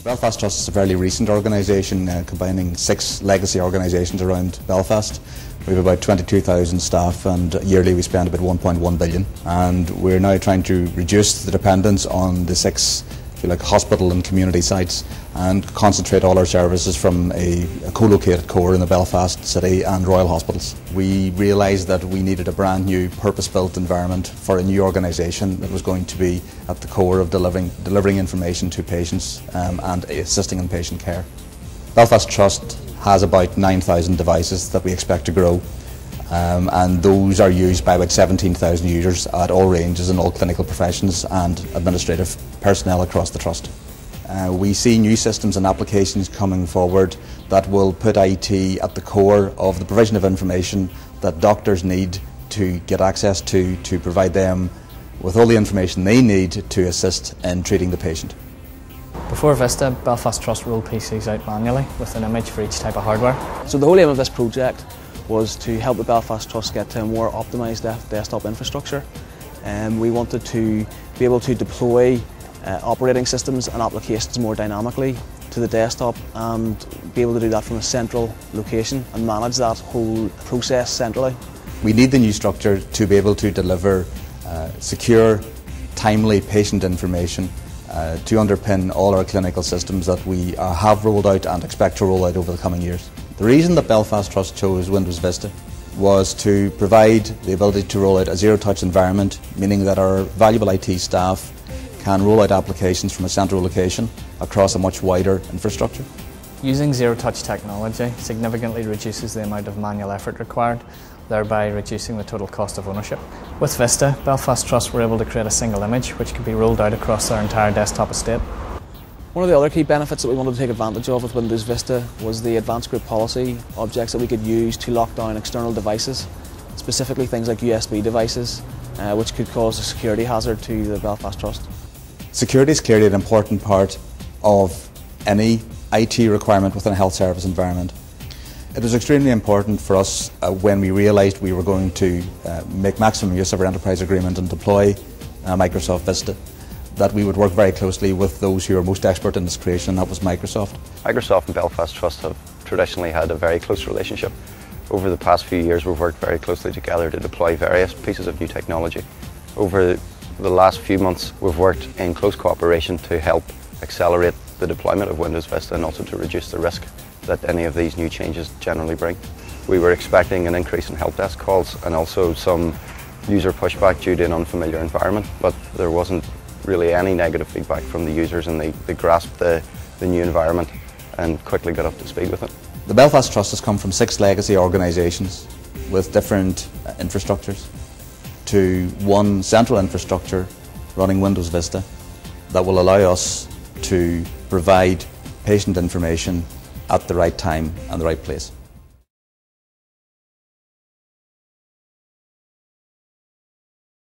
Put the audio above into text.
Belfast Trust is a fairly recent organisation combining 6 legacy organisations around Belfast. We have about 22,000 staff and yearly we spend about 1.1 billion, and we're now trying to reduce the dependence on the 6 hospital and community sites and concentrate all our services from a co-located core in the Belfast City and Royal Hospitals. We realised that we needed a brand new purpose-built environment for a new organisation that was going to be at the core of delivering information to patients and assisting in patient care. Belfast Trust has about 9,000 devices that we expect to grow, and those are used by about 17,000 users at all ranges in all clinical professions and administrative personnel across the Trust. We see new systems and applications coming forward that will put IT at the core of the provision of information that doctors need to get access to provide them with all the information they need to assist in treating the patient. Before Vista, Belfast Trust rolled PCs out manually with an image for each type of hardware. So the whole aim of this project was to help the Belfast Trust get to a more optimised desktop infrastructure. We wanted to be able to deploy operating systems and applications more dynamically to the desktop and be able to do that from a central location and manage that whole process centrally. We need the new structure to be able to deliver secure, timely patient information to underpin all our clinical systems that we have rolled out and expect to roll out over the coming years. The reason that Belfast Trust chose Windows Vista was to provide the ability to roll out a zero-touch environment, meaning that our valuable IT staff can roll out applications from a central location across a much wider infrastructure. Using zero-touch technology significantly reduces the amount of manual effort required, thereby reducing the total cost of ownership. With Vista, Belfast Trust were able to create a single image which could be rolled out across their entire desktop estate. One of the other key benefits that we wanted to take advantage of with Windows Vista was the advanced group policy objects that we could use to lock down external devices, specifically things like USB devices, which could cause a security hazard to the Belfast Trust. Security is clearly an important part of any IT requirement within a health service environment. It was extremely important for us when we realised we were going to make maximum use of our enterprise agreement and deploy Microsoft Vista, that we would work very closely with those who are most expert in this creation, and that was Microsoft. Microsoft and Belfast Trust have traditionally had a very close relationship. Over the past few years we've worked very closely together to deploy various pieces of new technology. Over the last few months we've worked in close cooperation to help accelerate the deployment of Windows Vista and also to reduce the risk that any of these new changes generally bring. We were expecting an increase in help desk calls and also some user pushback due to an unfamiliar environment, but there wasn't really any negative feedback from the users, and they grasped the new environment and quickly got up to speed with it. The Belfast Trust has come from 6 legacy organisations with different infrastructures to one central infrastructure running Windows Vista that will allow us to provide patient information at the right time and the right place.